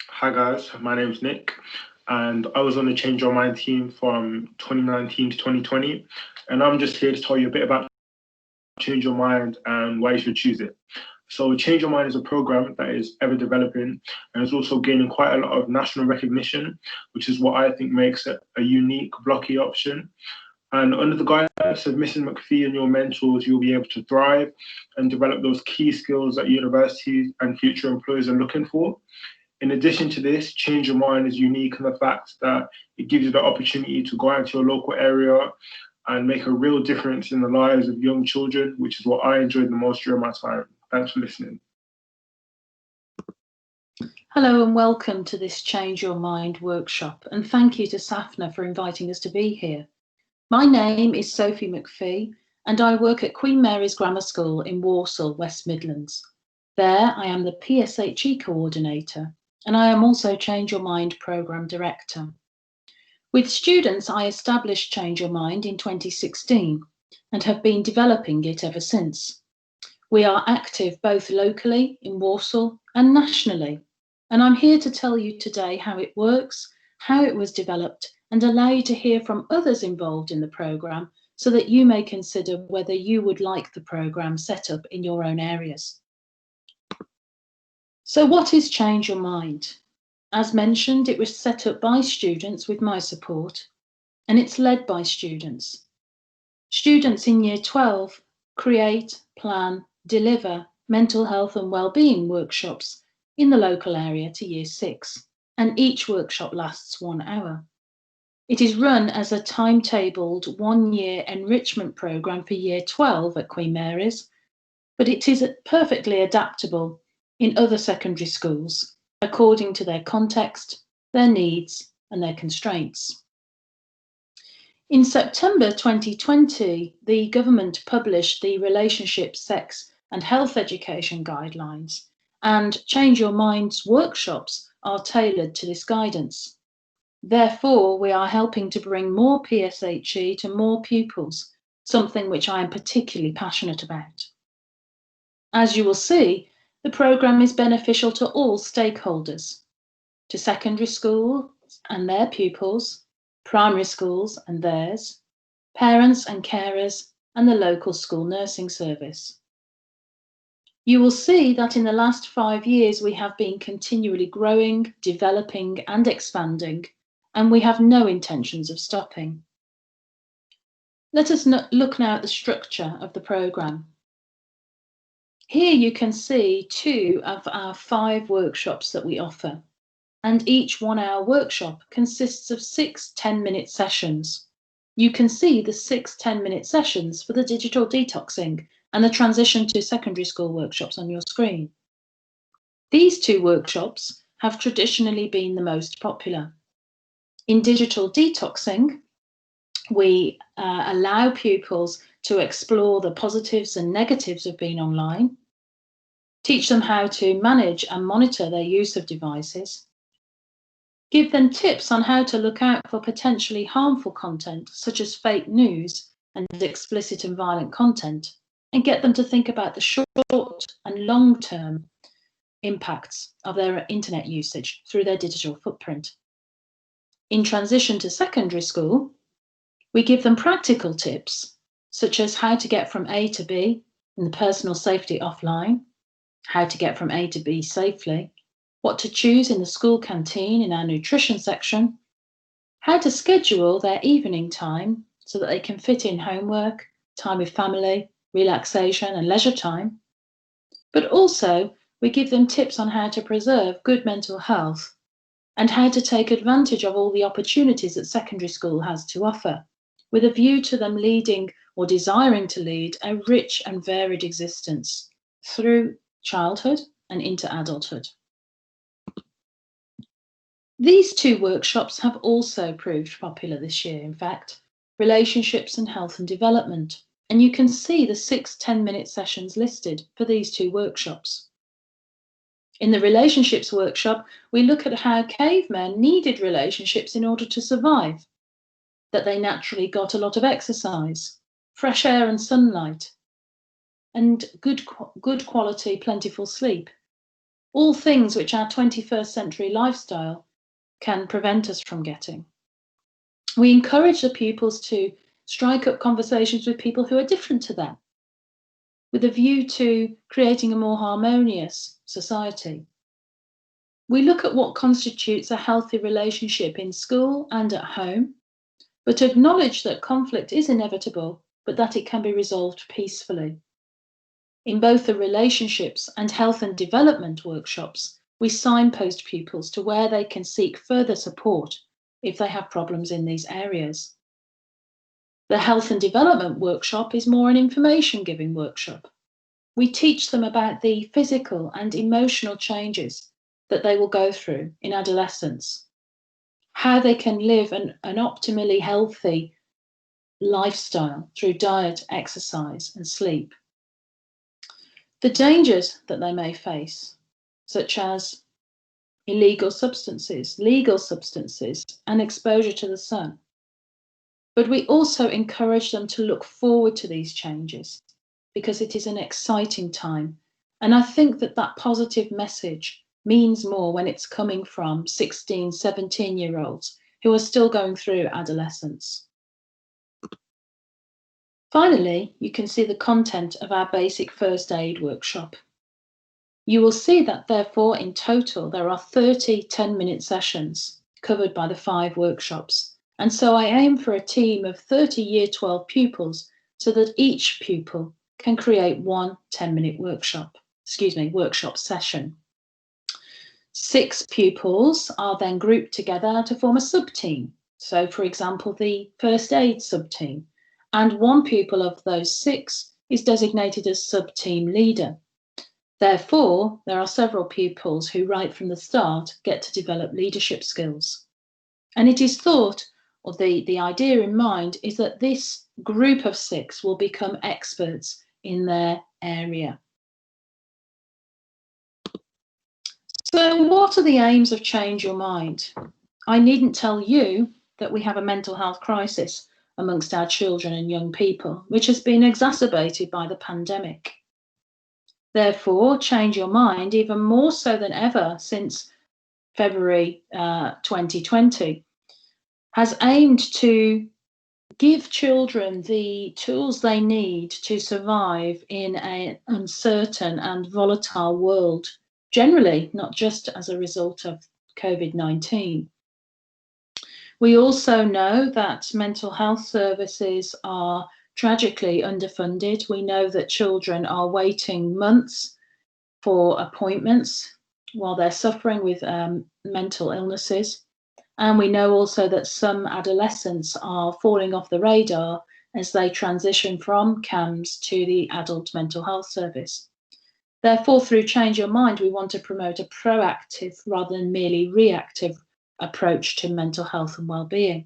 Hi guys, my name's Nick, and I was on the Change Your Mind team from 2019 to 2020, and I'm just here to tell you a bit about Change Your Mind and why you should choose it. So, Change Your Mind is a program that is ever developing and is also gaining quite a lot of national recognition, which is what I think makes it a unique blocky option. And under the guidance of Mrs. McPhee and your mentors, you'll be able to thrive and develop those key skills that universities and future employers are looking for. In addition to this, Change Your Mind is unique in the fact that it gives you the opportunity to go out to your local area and make a real difference in the lives of young children, which is what I enjoyed the most during my time. Thanks for listening. Hello and welcome to this Change Your Mind workshop, and thank you to SAPHNA for inviting us to be here. My name is Sophie McPhee and I work at Queen Mary's Grammar School in Walsall, West Midlands. There I am the PSHE coordinator and I am also Change Your Mind programme director. With students I established Change Your Mind in 2016 and have been developing it ever since. We are active both locally in Walsall and nationally. And I'm here to tell you today how it works, how it was developed, and allow you to hear from others involved in the programme so that you may consider whether you would like the programme set up in your own areas. So what is Change Your Mind? As mentioned, it was set up by students with my support, and it's led by students. Students in Year 12 create, plan, deliver mental health and wellbeing workshops in the local area to Year 6, and each workshop lasts 1 hour. It is run as a timetabled 1-year enrichment programme for Year 12 at Queen Mary's, but it is perfectly adaptable in other secondary schools according to their context, their needs and their constraints. In September 2020, the government published the Relationship, Sex and Health Education Guidelines, and Change Your Mind's workshops are tailored to this guidance. Therefore, we are helping to bring more PSHE to more pupils, something which I am particularly passionate about. As you will see, the programme is beneficial to all stakeholders, to secondary schools and their pupils, primary schools and theirs, parents and carers, and the local school nursing service. You will see that in the last 5 years we have been continually growing, developing and expanding, and we have no intentions of stopping. Let us look now at the structure of the programme. Here you can see 2 of our 5 workshops that we offer, and each 1-hour workshop consists of 6 10-minute sessions. You can see the 6 10-minute sessions for the digital detoxing and the transition to secondary school workshops on your screen. These 2 workshops have traditionally been the most popular. In digital detoxing, we allow pupils to explore the positives and negatives of being online, teach them how to manage and monitor their use of devices, give them tips on how to look out for potentially harmful content such as fake news and explicit and violent content, and get them to think about the short and long-term impacts of their internet usage through their digital footprint. In transition to secondary school, we give them practical tips such as how to get from A to B in the personal safety offline, how to get from A to B safely, what to choose in the school canteen in our nutrition section, how to schedule their evening time so that they can fit in homework, time with family, relaxation and leisure time. But also, we give them tips on how to preserve good mental health and how to take advantage of all the opportunities that secondary school has to offer, with a view to them leading or desiring to lead a rich and varied existence through childhood and into adulthood. These 2 workshops have also proved popular this year, in fact, relationships and health and development, and you can see the 6 10-minute sessions listed for these 2 workshops. In the relationships workshop, we look at how cavemen needed relationships in order to survive, that they naturally got a lot of exercise, fresh air and sunlight, and good quality, plentiful sleep. all things which our 21st century lifestyle can prevent us from getting. We encourage the pupils to strike up conversations with people who are different to them, with a view to creating a more harmonious society. We look at what constitutes a healthy relationship in school and at home, but acknowledge that conflict is inevitable, but that it can be resolved peacefully. In both the relationships and health and development workshops, we signpost pupils to where they can seek further support if they have problems in these areas. The health and development workshop is more an information-giving workshop. We teach them about the physical and emotional changes that they will go through in adolescence, how they can live an optimally healthy lifestyle through diet, exercise, and sleep. The dangers that they may face, such as illegal substances, legal substances, and exposure to the sun. But we also encourage them to look forward to these changes because it is an exciting time. And I think that that positive message means more when it's coming from 16, 17-year-olds who are still going through adolescence. Finally, you can see the content of our basic first aid workshop. You will see that, therefore, in total, there are 30 10-minute sessions covered by the 5 workshops. And so I aim for a team of 30 Year 12 pupils so that each pupil can create one 10-minute workshop session. 6 pupils are then grouped together to form a sub-team. So, for example, the first aid sub-team. And one pupil of those 6 is designated as sub-team leader. Therefore, there are several pupils who right from the start get to develop leadership skills. And it is thought, or the idea in mind, is that this group of 6 will become experts in their area. So what are the aims of Change Your Mind? I needn't tell you that we have a mental health crisis amongst our children and young people, which has been exacerbated by the pandemic. Therefore, Change Your Mind, even more so than ever since February 2020, has aimed to give children the tools they need to survive in an uncertain and volatile world, generally, not just as a result of COVID-19. We also know that mental health services are tragically underfunded. We know that children are waiting months for appointments while they're suffering with mental illnesses. And we know also that some adolescents are falling off the radar as they transition from CAMHS to the adult mental health service. Therefore, through Change Your Mind, we want to promote a proactive rather than merely reactive approach to mental health and well-being,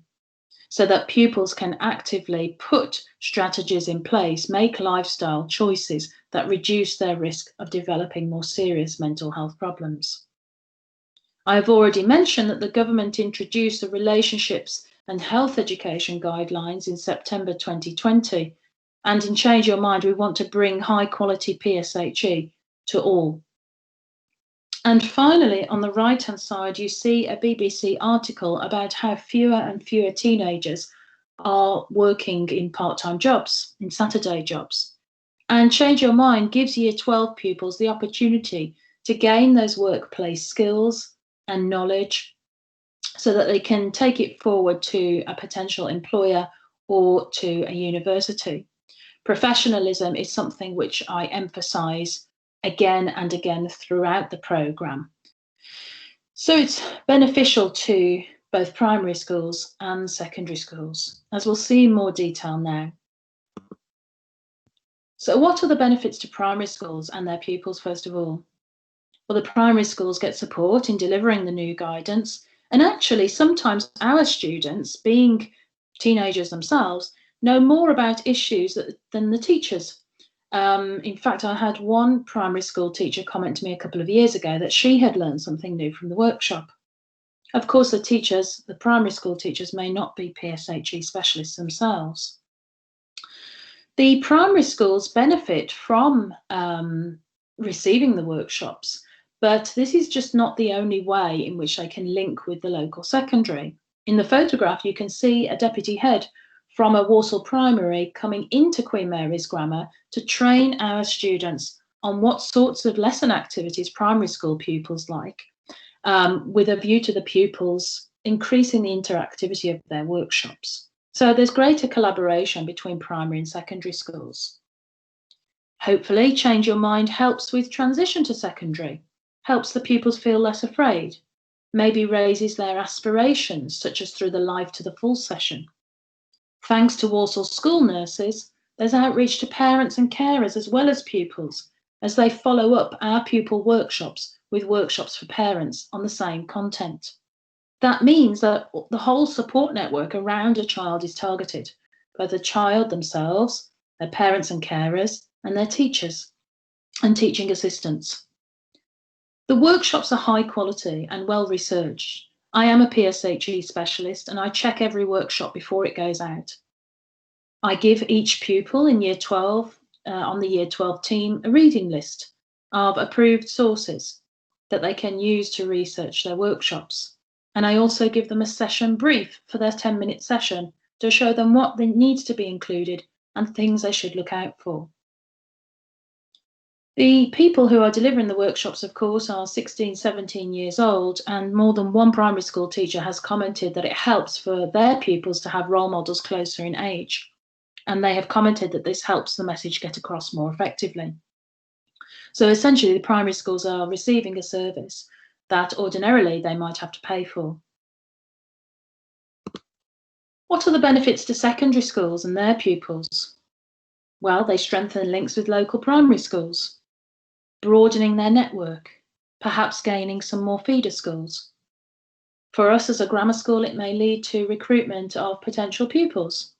so that pupils can actively put strategies in place, make lifestyle choices that reduce their risk of developing more serious mental health problems. I have already mentioned that the government introduced the Relationships and Health Education Guidelines in September 2020, and in Change Your Mind, we want to bring high-quality PSHE to all. And finally, on the right-hand side, you see a BBC article about how fewer and fewer teenagers are working in part-time jobs, in Saturday jobs. And Change Your Mind gives Year 12 pupils the opportunity to gain those workplace skills and knowledge so that they can take it forward to a potential employer or to a university. Professionalism is something which I emphasise again and again throughout the programme. So it's beneficial to both primary schools and secondary schools, as we'll see in more detail now. So what are the benefits to primary schools and their pupils, first of all? Well, the primary schools get support in delivering the new guidance, and actually sometimes our students, being teenagers themselves, know more about issues than the teachers. In fact, I had one primary school teacher comment to me a couple of years ago that she had learned something new from the workshop. Of course, the primary school teachers may not be PSHE specialists themselves. The primary schools benefit from receiving the workshops But this is just not the only way in which they can link with the local secondary. In the photograph, you can see a deputy head from a Walsall primary coming into Queen Mary's Grammar to train our students on what sorts of lesson activities primary school pupils like, with a view to the pupils increasing the interactivity of their workshops. So there's greater collaboration between primary and secondary schools. Hopefully, Change Your Mind helps with transition to secondary, helps the pupils feel less afraid, maybe raises their aspirations, such as through the Life to the Full session. Thanks to Walsall school nurses, there's outreach to parents and carers as well as pupils, as they follow up our pupil workshops with workshops for parents on the same content. That means that the whole support network around a child is targeted, both the child themselves, their parents and carers, and their teachers and teaching assistants. The workshops are high quality and well researched. I am a PSHE specialist and I check every workshop before it goes out. I give each pupil in Year 12, on the Year 12 team, a reading list of approved sources that they can use to research their workshops. And I also give them a session brief for their 10-minute session to show them what needs to be included and things they should look out for. The people who are delivering the workshops, of course, are 16, 17 years old, and more than one primary school teacher has commented that it helps for their pupils to have role models closer in age. And they have commented that this helps the message get across more effectively. So essentially, the primary schools are receiving a service that ordinarily they might have to pay for. What are the benefits to secondary schools and their pupils? Well, they strengthen links with local primary schools, broadening their network, perhaps gaining some more feeder schools. For us as a grammar school, it may lead to recruitment of potential pupils.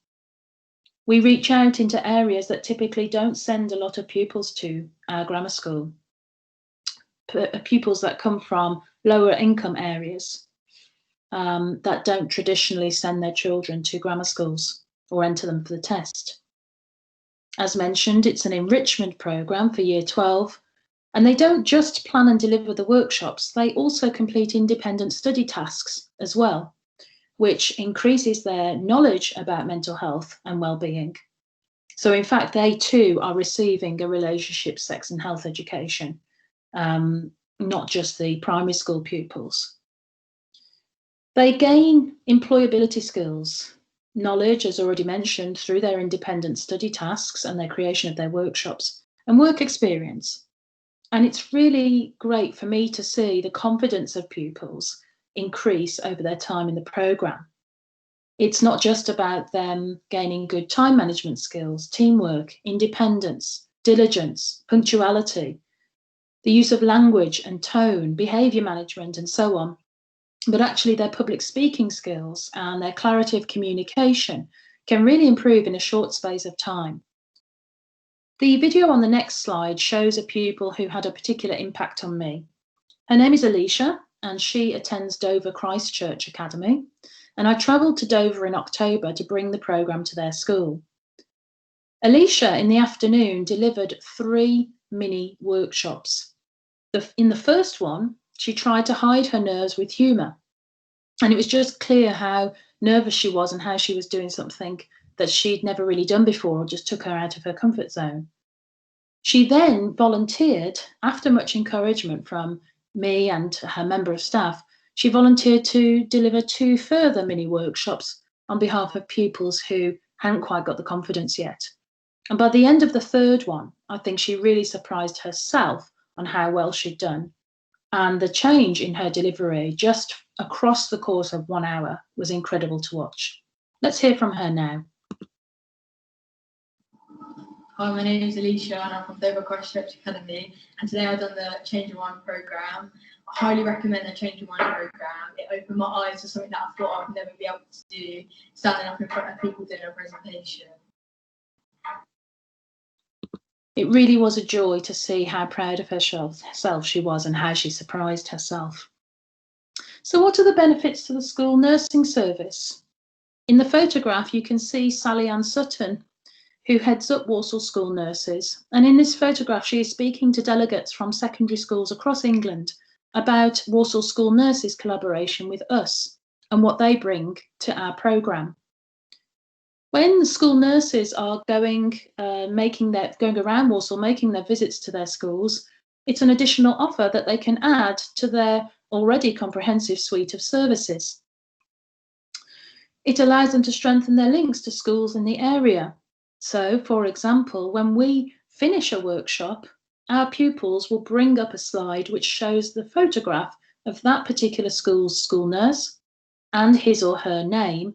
We reach out into areas that typically don't send a lot of pupils to our grammar school, pupils that come from lower income areas that don't traditionally send their children to grammar schools or enter them for the test. As mentioned, it's an enrichment programme for Year 12, and they don't just plan and deliver the workshops, they also complete independent study tasks as well, which increases their knowledge about mental health and well-being. So in fact, they too are receiving a relationship, sex and health education, not just the primary school pupils. They gain employability skills, knowledge, as already mentioned, through their independent study tasks and their creation of their workshops, and work experience. And it's really great for me to see the confidence of pupils increase over their time in the programme. It's not just about them gaining good time management skills, teamwork, independence, diligence, punctuality, the use of language and tone, behaviour management, and so on, but actually their public speaking skills and their clarity of communication can really improve in a short space of time. The video on the next slide shows a pupil who had a particular impact on me. Her name is Alicia, and she attends Dover Christ Church Academy, and I travelled to Dover in October to bring the programme to their school. Alicia, in the afternoon, delivered 3 mini workshops. In the first one, she tried to hide her nerves with humour, and it was just clear how nervous she was and how she was doing something that she'd never really done before, or just took her out of her comfort zone. She then volunteered, after much encouragement from me and her member of staff, she volunteered to deliver 2 further mini workshops on behalf of pupils who hadn't quite got the confidence yet. And by the end of the third one, I think she really surprised herself on how well she'd done. And the change in her delivery just across the course of 1 hour was incredible to watch. Let's hear from her now. Hi, my name is Alicia and I'm from Dover Christ Church Academy, and today I've done the Change Your Mind programme. I highly recommend the Change Your Mind programme. It opened my eyes to something that I thought I would never be able to do, standing up in front of people doing a presentation. It really was a joy to see how proud of herself she was and how she surprised herself. So what are the benefits to the school nursing service? In the photograph, you can see Sally Ann Sutton, who heads up Walsall School Nurses. And in this photograph, she is speaking to delegates from secondary schools across England about Walsall School Nurses' collaboration with us and what they bring to our programme. When the school nurses are going around Walsall, making their visits to their schools, it's an additional offer that they can add to their already comprehensive suite of services. It allows them to strengthen their links to schools in the area. So, for example, when we finish a workshop, our pupils will bring up a slide which shows the photograph of that particular school's school nurse and his or her name,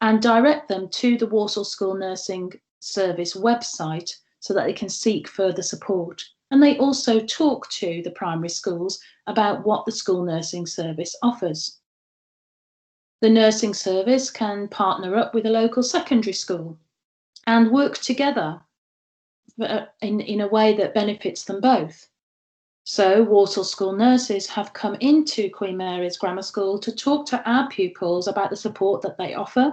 and direct them to the Walsall School Nursing Service website so that they can seek further support. And they also talk to the primary schools about what the school nursing service offers. The nursing service can partner up with a local secondary school and work together in a way that benefits them both. So Walsall School Nurses have come into Queen Mary's Grammar School to talk to our pupils about the support that they offer,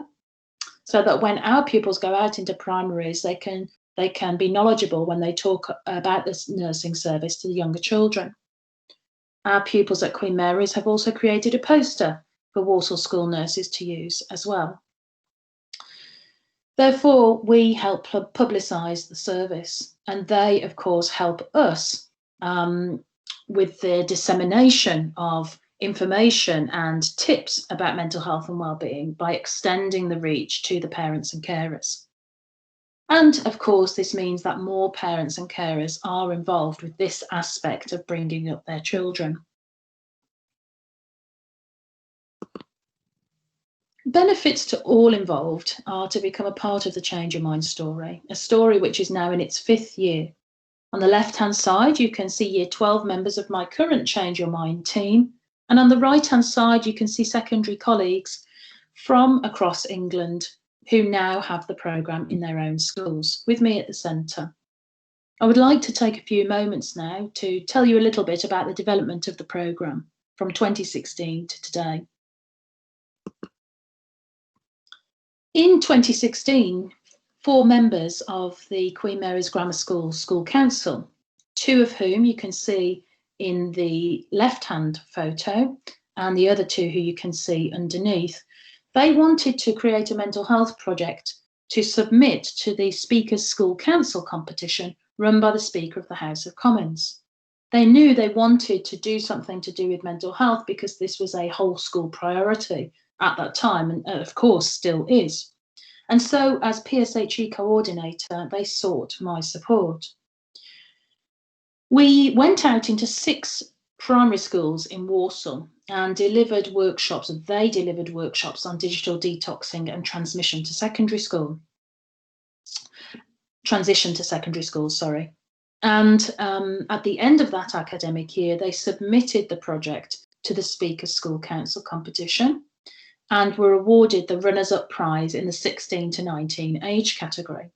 so that when our pupils go out into primaries, they can be knowledgeable when they talk about this nursing service to the younger children. Our pupils at Queen Mary's have also created a poster for Walsall School Nurses to use as well. Therefore, we help publicise the service, and they, of course, help us with the dissemination of information and tips about mental health and wellbeing by extending the reach to the parents and carers. And of course, this means that more parents and carers are involved with this aspect of bringing up their children. Benefits to all involved are to become a part of the Change Your Mind story, a story which is now in its 5th year. On the left-hand side, you can see Year 12 members of my current Change Your Mind team. And on the right-hand side, you can see secondary colleagues from across England who now have the programme in their own schools, with me at the centre. I would like to take a few moments now to tell you a little bit about the development of the programme from 2016 to today. In 2016, 4 members of the Queen Mary's Grammar School School Council, 2 of whom you can see in the left-hand photo, and the other 2 who you can see underneath, they wanted to create a mental health project to submit to the Speakers School Council competition run by the Speaker of the House of Commons. They knew they wanted to do something to do with mental health because this was a whole school priority at that time, and of course still is. And so, as PSHE coordinator, they sought my support. We went out into 6 primary schools in Walsall and delivered workshops, on digital detoxing and transition to secondary school, sorry. And at the end of that academic year, they submitted the project to the Speakers School Council competition and were awarded the runners-up prize in the 16 to 19 age category.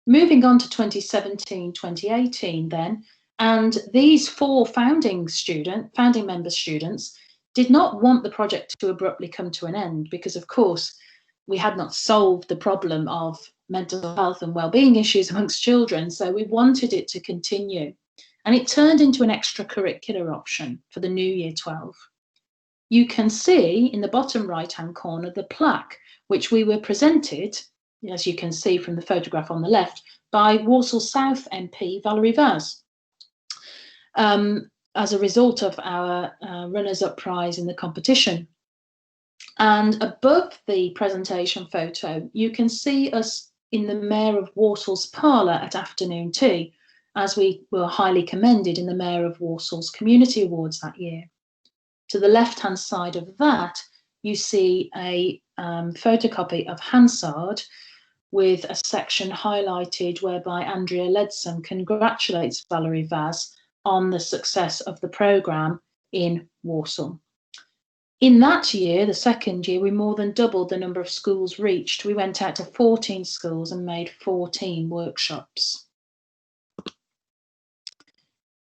Moving on to 2017-2018 then, and these 4 founding member students did not want the project to abruptly come to an end because, of course, we had not solved the problem of mental health and wellbeing issues amongst children, so we wanted it to continue. And it turned into an extracurricular option for the new Year 12. You can see in the bottom right-hand corner the plaque, which we were presented, as you can see from the photograph on the left, by Walsall South MP Valerie Vaz, as a result of our runners-up prize in the competition. And above the presentation photo, you can see us in the Mayor of Walsall's parlour at afternoon tea, as we were highly commended in the Mayor of Walsall's Community Awards that year. To the left-hand side of that, you see a photocopy of Hansard with a section highlighted whereby Andrea Ledson congratulates Valerie Vaz on the success of the programme in Walsall. In that year, the second year, we more than doubled the number of schools reached. We went out to 14 schools and made 14 workshops.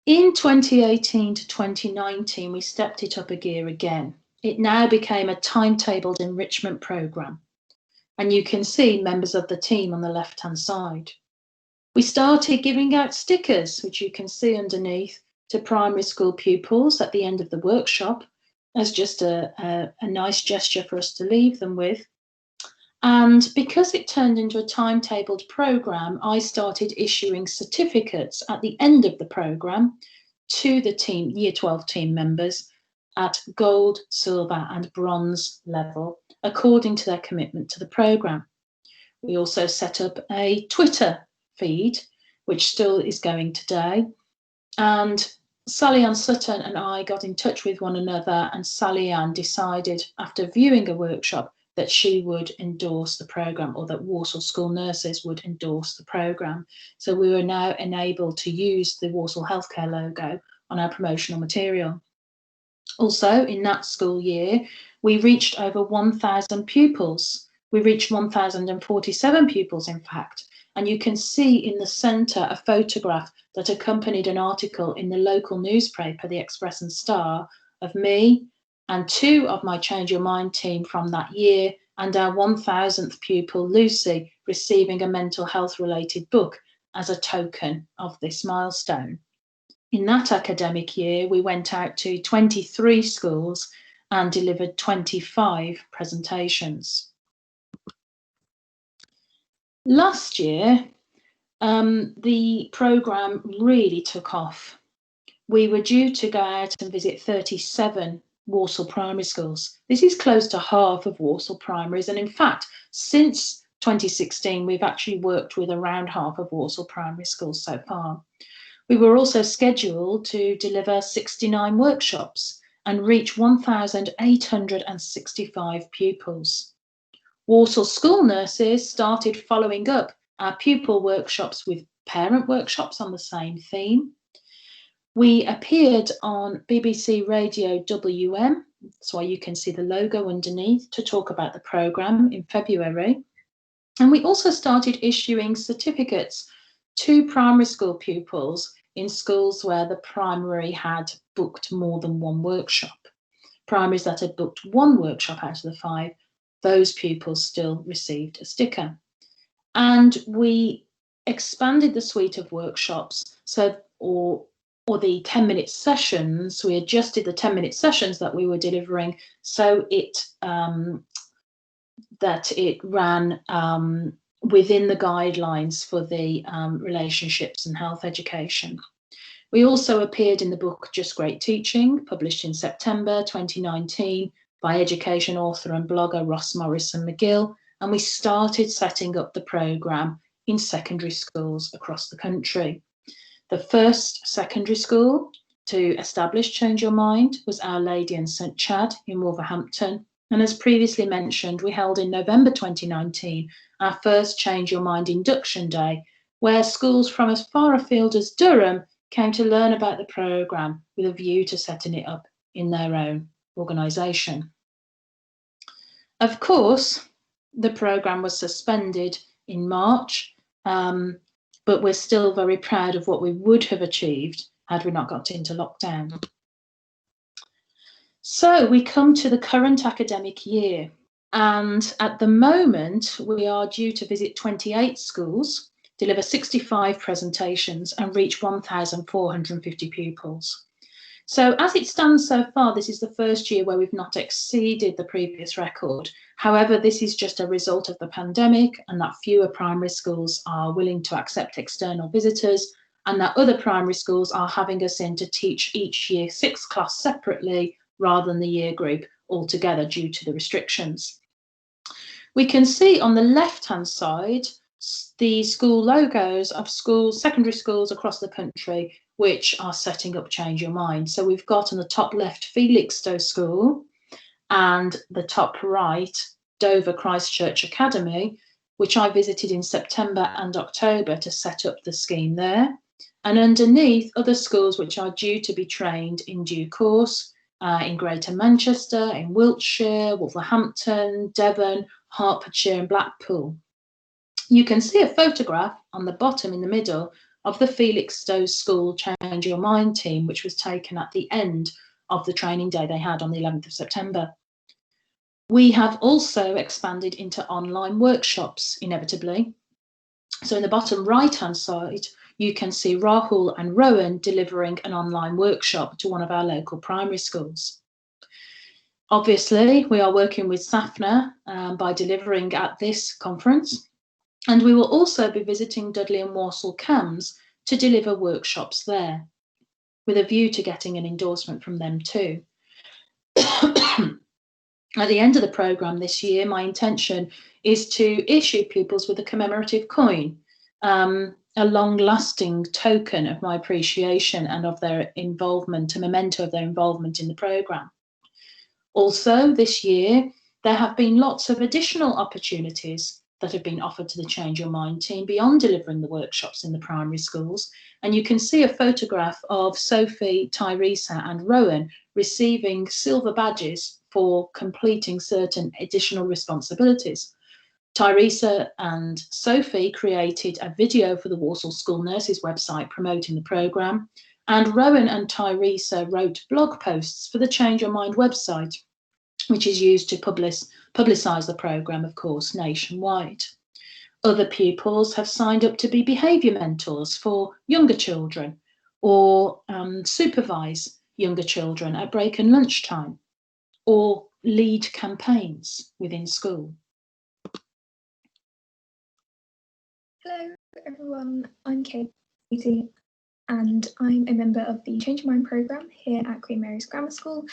In 2018 to 2019, we stepped it up a gear again. It now became a timetabled enrichment programme. And you can see members of the team on the left-hand side. We started giving out stickers, which you can see underneath, to primary school pupils at the end of the workshop as just a nice gesture for us to leave them with. And because it turned into a timetabled programme, I started issuing certificates at the end of the programme to the team, Year 12 team members, at gold, silver and bronze level, according to their commitment to the programme. We also set up a Twitter feed, which still is going today. And Sally Ann Sutton and I got in touch with one another, and Sally Ann decided, after viewing a workshop, that she would endorse the programme, or that Walsall School Nurses would endorse the programme. So we were now enabled to use the Walsall Healthcare logo on our promotional material. Also, in that school year, we reached over 1,000 pupils. We reached 1,047 pupils, in fact. And you can see in the centre a photograph that accompanied an article in the local newspaper, the Express and Star, of me and 2 of my Change Your Mind team from that year, and our 1,000th pupil, Lucy, receiving a mental health related book as a token of this milestone. In that academic year, we went out to 23 schools and delivered 25 presentations. Last year, the programme really took off. We were due to go out and visit 37 Walsall primary schools. This is close to half of Walsall primaries, and in fact, since 2016, we've actually worked with around half of Walsall primary schools so far. We were also scheduled to deliver 69 workshops and reach 1,865 pupils. Walsall School Nurses started following up our pupil workshops with parent workshops on the same theme. We appeared on BBC Radio WM, that's why you can see the logo underneath, to talk about the programme in February. And we also started issuing certificates to primary school pupils in schools where the primary had booked more than one workshop. Primaries that had booked one workshop out of the 5, those pupils still received a sticker. And we expanded the suite of workshops, or the 10-minute sessions. We adjusted the 10-minute sessions that we were delivering so that it ran within the guidelines for the relationships and health education. We also appeared in the book Just Great Teaching, published in September 2019 by education author and blogger Ross Morrison-McGill, and we started setting up the programme in secondary schools across the country. The first secondary school to establish Change Your Mind was Our Lady in St Chad in Wolverhampton, and as previously mentioned, we held in November 2019 our first Change Your Mind induction day, where schools from as far afield as Durham came to learn about the programme with a view to setting it up in their own organisation. Of course, the programme was suspended in March, but we're still very proud of what we would have achieved had we not got into lockdown. So we come to the current academic year, and at the moment we are due to visit 28 schools, deliver 65 presentations and reach 1,450 pupils. So as it stands so far, this is the first year where we've not exceeded the previous record. However, this is just a result of the pandemic, and that fewer primary schools are willing to accept external visitors, and that other primary schools are having us in to teach each year 6 class separately rather than the year group altogether due to the restrictions. We can see on the left-hand side the school logos of schools, secondary schools across the country, which are setting up Change Your Mind. So we've got on the top left Felixstowe School, and the top right Dover Christchurch Academy, which I visited in September and October to set up the scheme there. And underneath, other schools which are due to be trained in due course, in Greater Manchester, in Wiltshire, Wolverhampton, Devon, Hertfordshire and Blackpool. You can see a photograph on the bottom in the middle of the Felixstowe School Change Your Mind team, which was taken at the end of the training day they had on the 11th of September. We have also expanded into online workshops, inevitably. So in the bottom right-hand side, you can see Rahul and Rowan delivering an online workshop to one of our local primary schools. Obviously, we are working with SAPHNA by delivering at this conference, and we will also be visiting Dudley and Walsall CAMS to deliver workshops there, with a view to getting an endorsement from them too. At the end of the programme this year, my intention is to issue pupils with a commemorative coin, a long-lasting token of my appreciation and of their involvement, a memento of their involvement in the programme. Also, this year, there have been lots of additional opportunities that have been offered to the Change Your Mind team beyond delivering the workshops in the primary schools. And you can see a photograph of Sophie, Tyresa and Rowan receiving silver badges for completing certain additional responsibilities. Tyresa and Sophie created a video for the Walsall School Nurses website promoting the programme, and Rowan and Tyresa wrote blog posts for the Change Your Mind website, which is used to publicise the programme, of course, nationwide. Other pupils have signed up to be behaviour mentors for younger children or supervise younger children at break and lunchtime or lead campaigns within school. Hello everyone, I'm Katie and I'm a member of the Change Your Mind programme here at Queen Mary's Grammar School,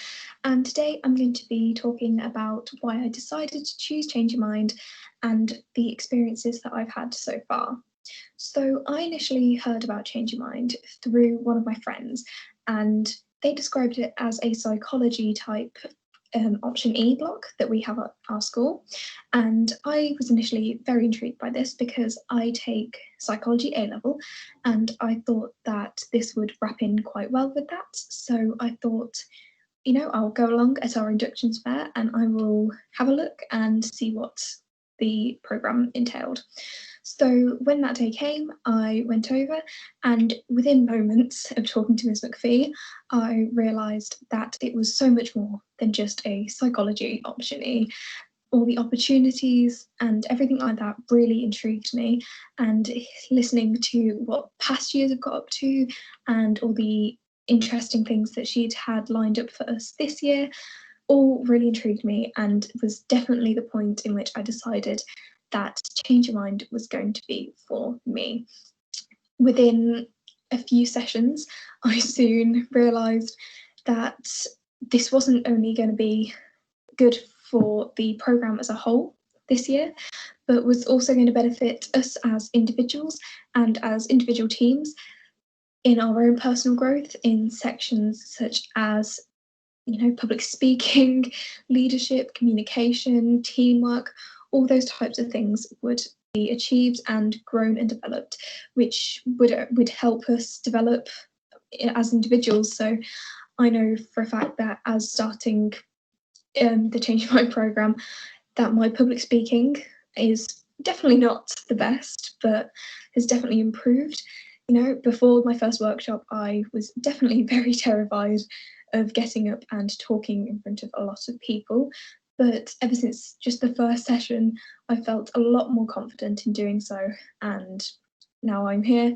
and today I'm going to be talking about why I decided to choose Change Your Mind and the experiences that I've had so far. So I initially heard about Change Your Mind through one of my friends, and they described it as a psychology type option E block that we have at our school, and I was initially very intrigued by this because I take psychology A level and I thought that this would wrap in quite well with that. So I thought, you know, I'll go along at our inductions fair and I will have a look and see what the programme entailed. So when that day came, I went over, and within moments of talking to Ms. McPhee, I realised that it was so much more than just a psychology option E. All the opportunities and everything like that really intrigued me, and listening to what past years have got up to and all the interesting things that she'd had lined up for us this year all really intrigued me, and was definitely the point in which I decided that Change Your Mind was going to be for me. Within a few sessions, I soon realised that this wasn't only going to be good for the programme as a whole this year, but was also going to benefit us as individuals and as individual teams in our own personal growth in sections such as, you know, public speaking, leadership, communication, teamwork. All those types of things would be achieved and grown and developed, which would help us develop as individuals. So I know for a fact that as starting the Change Your Mind programme, that my public speaking is definitely not the best, but has definitely improved. You know, before my first workshop, I was definitely very terrified of getting up and talking in front of a lot of people. But ever since just the first session, I felt a lot more confident in doing so. And now I'm here,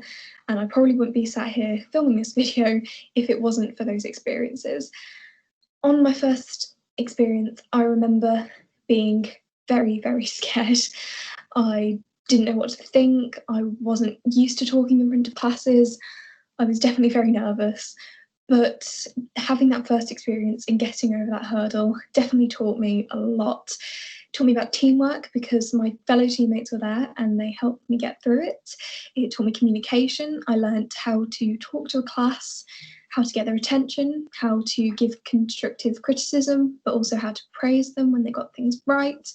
and I probably wouldn't be sat here filming this video if it wasn't for those experiences. On my first experience, I remember being very, very scared. I didn't know what to think. I wasn't used to talking in front of classes. I was definitely very nervous. But having that first experience and getting over that hurdle definitely taught me a lot. It taught me about teamwork because my fellow teammates were there and they helped me get through it. It taught me communication. I learnt how to talk to a class, how to get their attention, how to give constructive criticism, but also how to praise them when they got things right.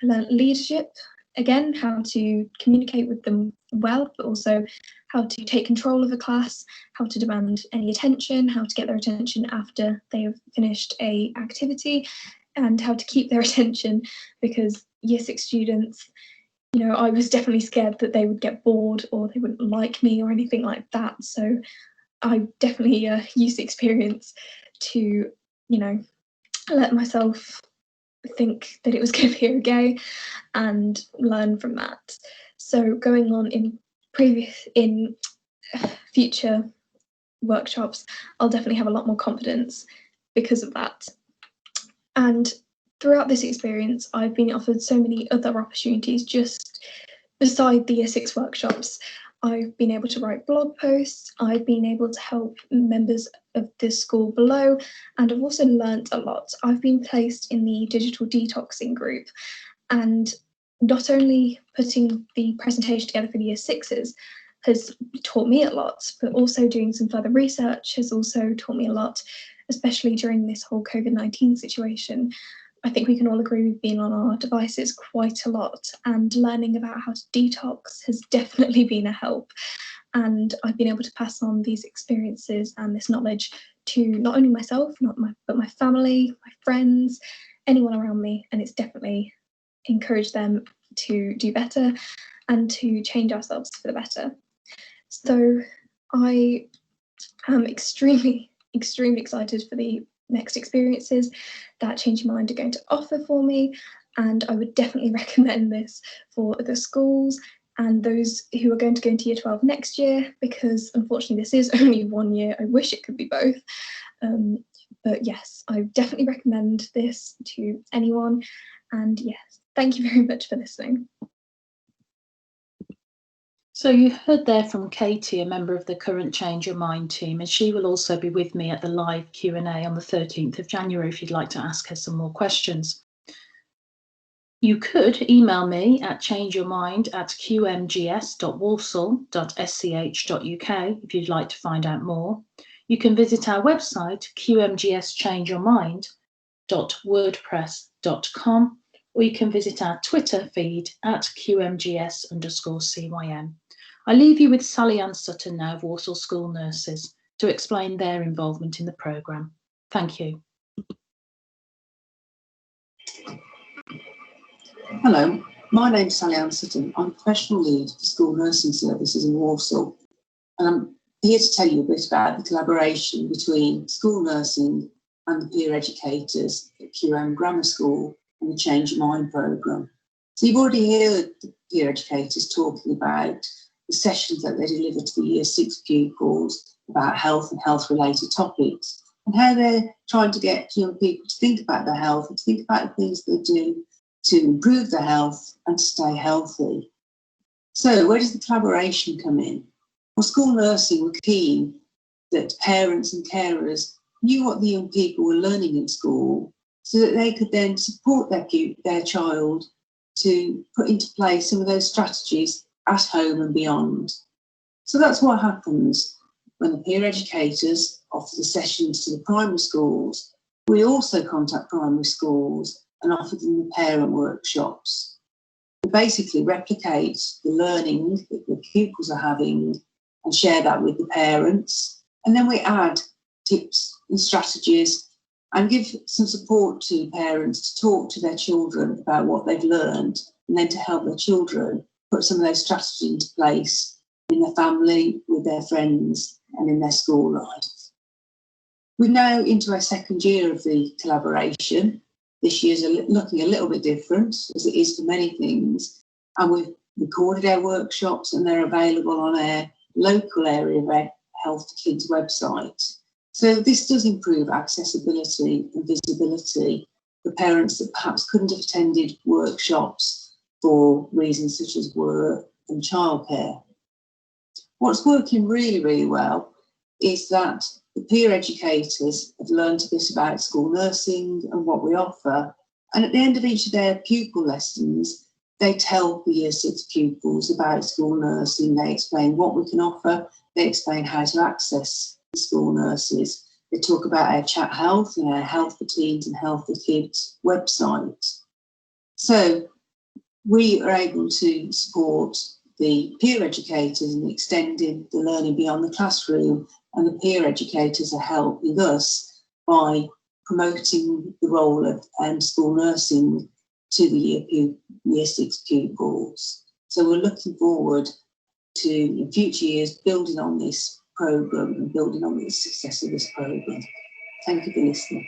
I learnt leadership, again, how to communicate with them well, but also how to take control of a class, how to demand any attention, how to get their attention after they have finished a activity, and how to keep their attention, because year 6 students, you know, I was definitely scared that they would get bored or they wouldn't like me or anything like that. So I definitely used the experience to, you know, let myself think that it was going to be okay and learn from that. So going on in future workshops, I'll definitely have a lot more confidence because of that. And throughout this experience, I've been offered so many other opportunities just beside the Year 6 workshops. I've been able to write blog posts, I've been able to help members of the school below, and I've also learnt a lot. I've been placed in the digital detoxing group, and not only putting the presentation together for the Year 6s has taught me a lot, but also doing some further research has also taught me a lot, especially during this whole COVID-19 situation. I think we can all agree we've been on our devices quite a lot, and learning about how to detox has definitely been a help. And I've been able to pass on these experiences and this knowledge to not only myself, but my family, my friends, anyone around me, and it's definitely encouraged them to do better and to change ourselves for the better. So I am extremely excited for the next experiences that Change Your Mind are going to offer for me, and I would definitely recommend this for the schools and those who are going to go into Year 12 next year, because unfortunately this is only 1 year. I wish it could be both, but yes, I definitely recommend this to anyone. And yes, thank you very much for listening. So you heard there from Katie, a member of the current Change Your Mind team, and she will also be with me at the live Q&A on the 13th of January if you'd like to ask her some more questions. You could email me at changeyourmind@qmgs.walsall.sch.uk if you'd like to find out more. You can visit our website, qmgschangeyourmind.wordpress.com, or you can visit our Twitter feed at qmgs_CYM. I leave you with Sally Ann Sutton now of Walsall School Nurses to explain their involvement in the programme. Thank you. Hello, my name's Sally Ann Sutton. I'm professional lead for school nursing services in Walsall, and I'm here to tell you a bit about the collaboration between school nursing and the peer educators at QM Grammar School and the Change Your Mind programme. So you've already heard the peer educators talking about the sessions that they deliver to the Year 6 pupils about health and health-related topics, and how they're trying to get young people to think about their health and to think about the things they do to improve their health and to stay healthy. So where does the collaboration come in? Well, school nursing were keen that parents and carers knew what the young people were learning in school so that they could then support their child to put into place some of those strategies at home and beyond. So that's what happens when the peer educators offer the sessions to the primary schools. We also contact primary schools and offer them the parent workshops. We basically replicate the learning that the pupils are having and share that with the parents. And then we add tips and strategies and give some support to parents to talk to their children about what they've learned, and then to help their children put some of those strategies into place in their family, with their friends, and in their school life. We're now into our second year of the collaboration. This year's looking a little bit different, as it is for many things, and we've recorded our workshops and they're available on our local area of our Health for Kids website. So this does improve accessibility and visibility for parents that perhaps couldn't have attended workshops for reasons such as work and childcare. What's working really, really well is that the peer educators have learned a bit about school nursing and what we offer, and at the end of each of their pupil lessons, they tell the Year 6 pupils about school nursing. They explain what we can offer, they explain how to access the school nurses. They talk about our Chat Health and our Health for Teens and Health for Kids website. So we are able to support the peer educators in extending the learning beyond the classroom, and the peer educators are helping us by promoting the role of school nursing to the Year 6 pupils. So we're looking forward to, in future years, building on this programme and building on the success of this programme. Thank you for listening.